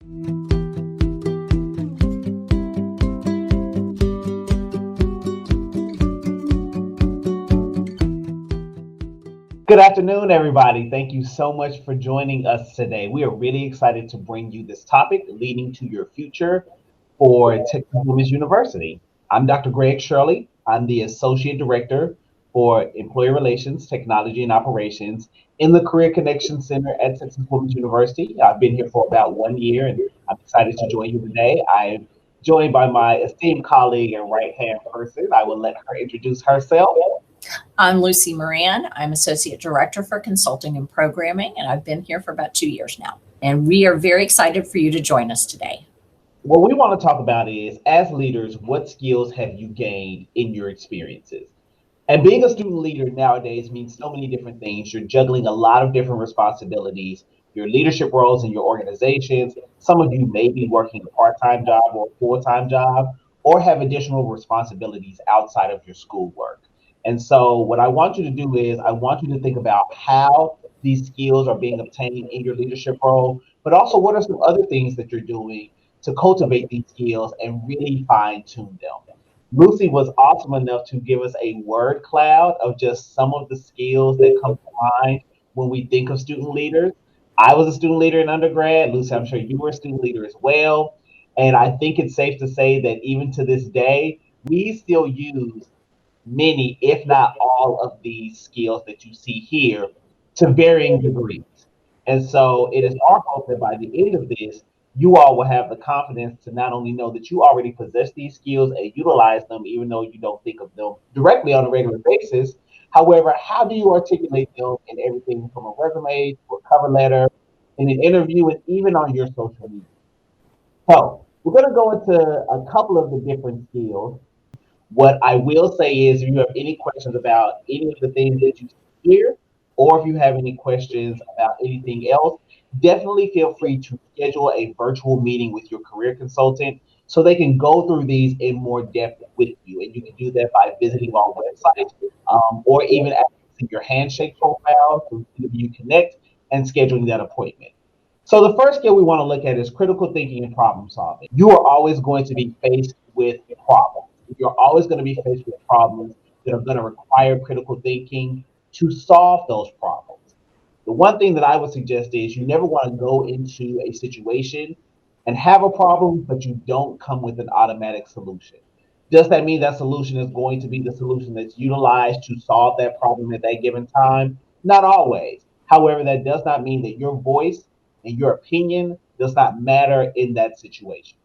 Good afternoon, everybody. Thank you so much for joining us today. We are really excited to bring you this topic, leading to your future for Texas Women's University. I'm Dr. Greg Shirley. I'm the Associate Director for Employee Relations, Technology, and Operations in the Career Connection Center at Texas Women's University. I've been here for about 1 year, and I'm excited to join you today. I'm joined by my esteemed colleague and right-hand person. I will let her introduce herself. I'm Lucy Moran. I'm Associate Director for Consulting and Programming, and I've been here for about 2 years now. And we are very excited for you to join us today. What we want to talk about is, as leaders, what skills have you gained in your experiences? And being a student leader nowadays means so many different things. You're juggling a lot of different responsibilities, your leadership roles in your organizations. Some of you may be working a part-time job or a full-time job, or have additional responsibilities outside of your schoolwork. And so what I want you to do is I want you to think about how these skills are being obtained in your leadership role, but also what are some other things that you're doing to cultivate these skills and really fine tune them. Lucy was awesome enough to give us a word cloud of just some of the skills that come to mind when we think of student leaders. I was a student leader in undergrad. Lucy, I'm sure you were a student leader as well. And I think it's safe to say that even to this day, we still use many, if not all, of these skills that you see here to varying degrees. And so it is our hope that by the end of this, you all will have the confidence to not only know that you already possess these skills and utilize them, even though you don't think of them directly on a regular basis. However, how do you articulate them in everything from a resume to a cover letter, in an interview, and even on your social media? So we're going to go into a couple of the different skills. What I will say is, if you have any questions about any of the things that you see here, or if you have any questions about anything else, definitely feel free to schedule a virtual meeting with your career consultant so they can go through these in more depth with you. And you can do that by visiting our website, or even accessing your handshake profile through Interview Connect and scheduling that appointment. So the first skill we want to look at is critical thinking and problem solving. You are always going to be faced with problems. You're always going to be faced with problems that are going to require critical thinking to solve those problems. The one thing that I would suggest is you never want to go into a situation and have a problem, but you don't come with an automatic solution. Does that mean that solution is going to be the solution that's utilized to solve that problem at that given time? Not always. However, that does not mean that your voice and your opinion does not matter in that situation.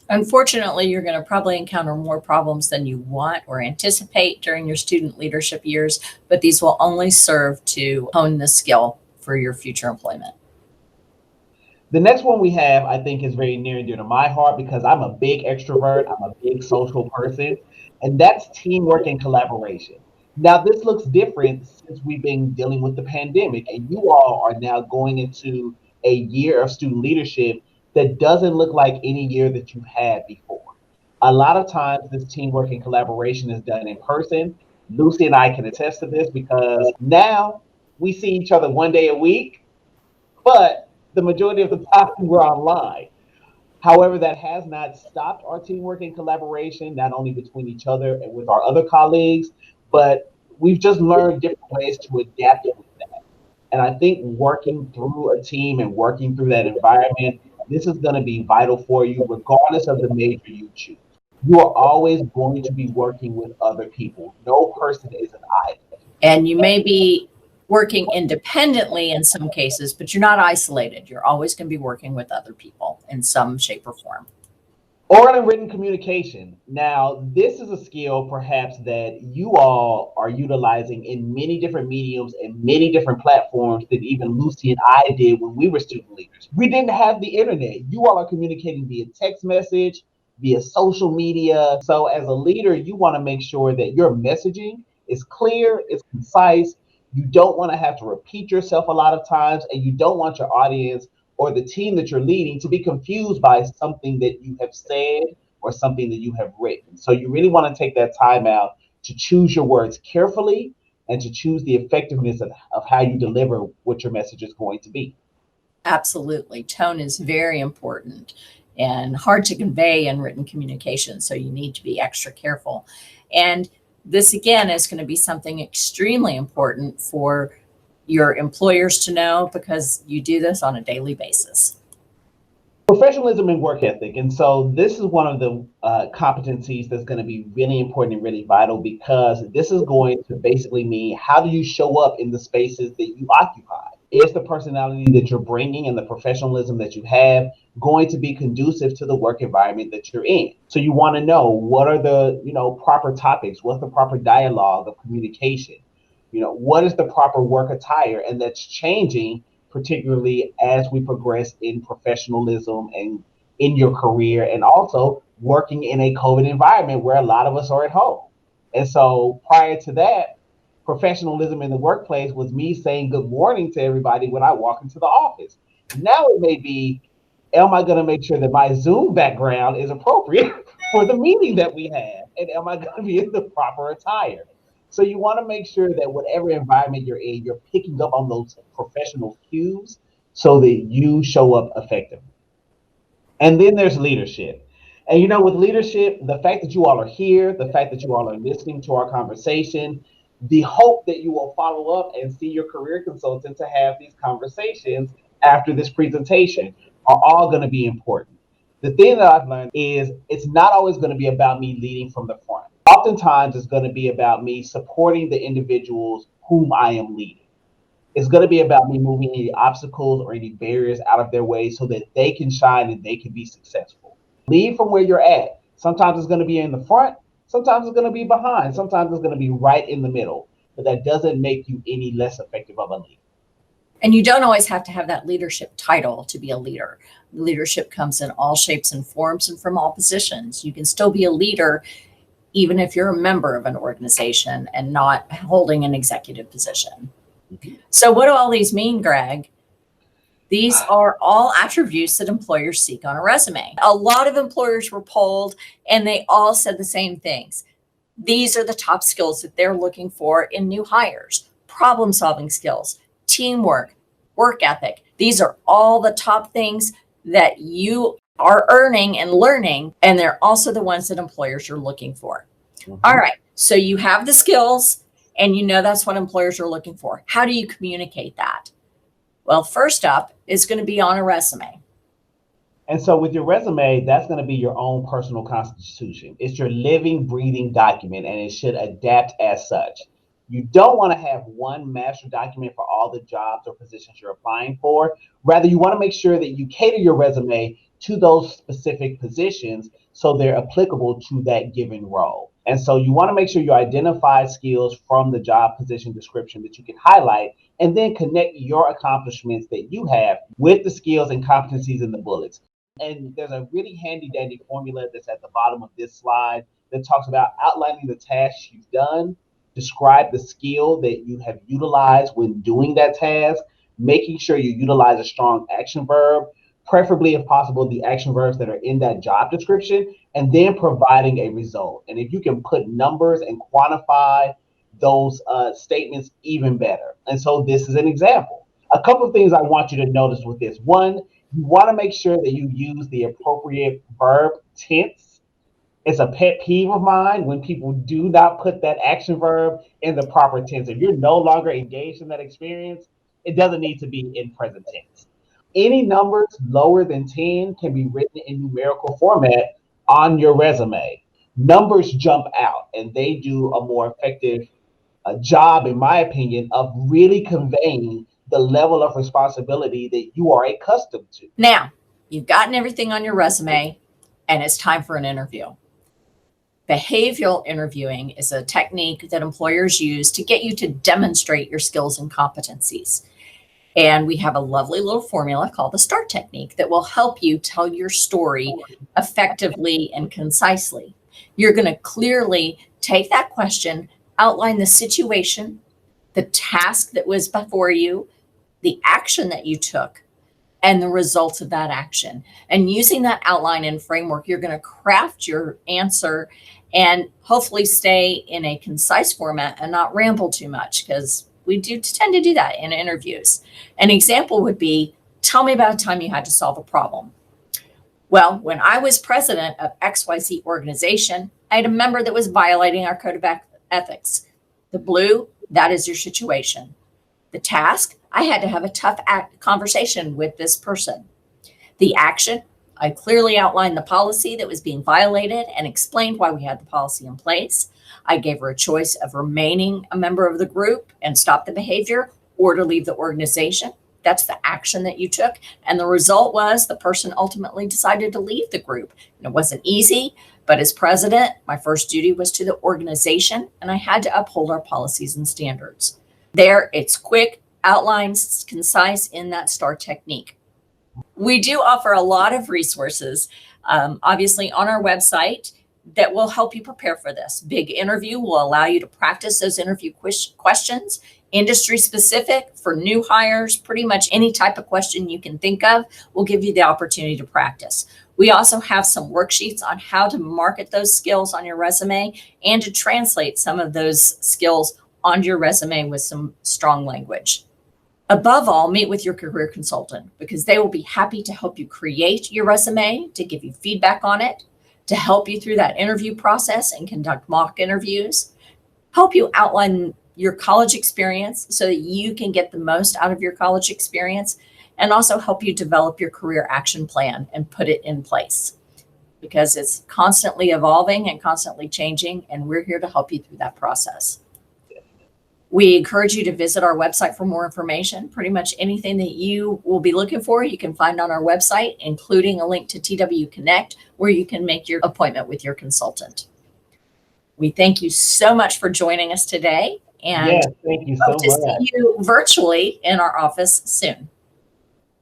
Unfortunately, you're going to probably encounter more problems than you want or anticipate during your student leadership years, but these will only serve to hone the skill for your future employment. The next one we have, I think, is very near and dear to my heart because I'm a big extrovert, I'm a big social person, and that's teamwork and collaboration. Now, this looks different since we've been dealing with the pandemic, and you all are now going into a year of student leadership that doesn't look like any year that you've had before. A lot of times, this teamwork and collaboration is done in person. Lucy and I can attest to this because now we see each other 1 day a week, but the majority of the time we're online. However, that has not stopped our teamwork and collaboration, not only between each other and with our other colleagues, but we've just learned different ways to adapt with that. And I think working through a team and working through that environment, this is going to be vital for you, regardless of the major you choose. You are always going to be working with other people. No person is an island. And you may be working independently in some cases, but you're not isolated. You're always going to be working with other people in some shape or form. Oral and written communication. Now, this is a skill perhaps that you all are utilizing in many different mediums and many different platforms that even Lucy and I did when we were student leaders. We didn't have the internet. You all are communicating via text message, via social media. So, as a leader, you want to make sure that your messaging is clear, it's concise. You don't want to have to repeat yourself a lot of times, and you don't want your audience or the team that you're leading to be confused by something that you have said or something that you have written. So you really want to take that time out to choose your words carefully and to choose the effectiveness of how you deliver what your message is going to be. Absolutely. Tone is very important and hard to convey in written communication. So you need to be extra careful. And this, again, is going to be something extremely important for your employers to know because you do this on a daily basis. Professionalism and work ethic. And so this is one of the competencies that's going to be really important and really vital because this is going to basically mean how do you show up in the spaces that you occupy? Is the personality that you're bringing and the professionalism that you have going to be conducive to the work environment that you're in? So you want to know what are the, proper topics, what's the proper dialogue of communication? What is the proper work attire? And that's changing particularly as we progress in professionalism and in your career, and also working in a COVID environment where a lot of us are at home. And so prior to that, professionalism in the workplace was me saying good morning to everybody when I walk into the office. Now it may be, am I going to make sure that my Zoom background is appropriate for the meeting that we have? And am I going to be in the proper attire? So you want to make sure that whatever environment you're in, you're picking up on those professional cues so that you show up effectively. And then there's leadership. And with leadership, the fact that you all are here, the fact that you all are listening to our conversation, the hope that you will follow up and see your career consultant to have these conversations after this presentation are all going to be important. The thing that I've learned is it's not always going to be about me leading from the front. Oftentimes, it's going to be about me supporting the individuals whom I am leading. It's going to be about me moving any obstacles or any barriers out of their way so that they can shine and they can be successful. Lead from where you're at. Sometimes it's going to be in the front. Sometimes it's going to be behind. Sometimes it's going to be right in the middle. But that doesn't make you any less effective of a leader. And you don't always have to have that leadership title to be a leader. Leadership comes in all shapes and forms and from all positions. You can still be a leader even if you're a member of an organization and not holding an executive position. So what do all these mean, Greg? These are all attributes that employers seek on a resume. A lot of employers were polled and they all said the same things. These are the top skills that they're looking for in new hires: problem solving skills, teamwork, work ethic. These are all the top things that you are earning and learning, and they're also the ones that employers are looking for. All right, so you have the skills and that's what employers are looking for. How do you communicate that? Well, first up is going to be on a resume. And so with your resume, that's going to be your own personal constitution. It's your living, breathing document, and it should adapt as such. You don't want to have one master document for all the jobs or positions you're applying for. Rather, you want to make sure that you cater your resume to those specific positions so they're applicable to that given role. And so you want to make sure you identify skills from the job position description that you can highlight, and then connect your accomplishments that you have with the skills and competencies in the bullets. And there's a really handy dandy formula that's at the bottom of this slide that talks about outlining the tasks you've done, describe the skill that you have utilized when doing that task, making sure you utilize a strong action verb, preferably if possible the action verbs that are in that job description, and then providing a result. And if you can put numbers and quantify those statements, even better. And so this is an example. A couple of things I want you to notice with this. One, you want to make sure that you use the appropriate verb tense. It's a pet peeve of mine when people do not put that action verb in the proper tense. If you're no longer engaged in that experience, it doesn't need to be in present tense. Any numbers lower than 10 can be written in numerical format on your resume. Numbers jump out and they do a more effective job, in my opinion, of really conveying the level of responsibility that you are accustomed to. Now, you've gotten everything on your resume and it's time for an interview. Behavioral interviewing is a technique that employers use to get you to demonstrate your skills and competencies. And we have a lovely little formula called the START technique that will help you tell your story effectively and concisely. You're going to clearly take that question, outline the situation, the task that was before you, the action that you took, and the results of that action. And using that outline and framework, you're going to craft your answer and hopefully stay in a concise format and not ramble too much, because we do tend to do that in interviews. An example would be, Tell me about a time you had to solve a problem. Well, when I was president of XYZ organization, I had a member that was violating our code of ethics. The blue, that is your situation. The task, I had to have a tough conversation with this person. The action, I clearly outlined the policy that was being violated and explained why we had the policy in place. I gave her a choice of remaining a member of the group and stop the behavior or to leave the organization. That's the action that you took. And the result was the person ultimately decided to leave the group. And it wasn't easy, but as president, my first duty was to the organization, and I had to uphold our policies and standards. There, it's quick, outlined, concise in that STAR technique. We do offer a lot of resources, obviously on our website, that will help you prepare for this. Big Interview will allow you to practice those interview questions. Industry specific for new hires, pretty much any type of question you can think of will give you the opportunity to practice. We also have some worksheets on how to market those skills on your resume and to translate some of those skills onto your resume with some strong language. Above all, meet with your career consultant because they will be happy to help you create your resume, to give you feedback on it, to help you through that interview process and conduct mock interviews, help you outline your college experience so that you can get the most out of your college experience, and also help you develop your career action plan and put it in place because it's constantly evolving and constantly changing, and we're here to help you through that process. We encourage you to visit our website for more information. Pretty much anything that you will be looking for, you can find on our website, including a link to TW Connect, where you can make your appointment with your consultant. We thank you so much for joining us today, and Yes, thank you so hope to much. see you virtually in our office soon.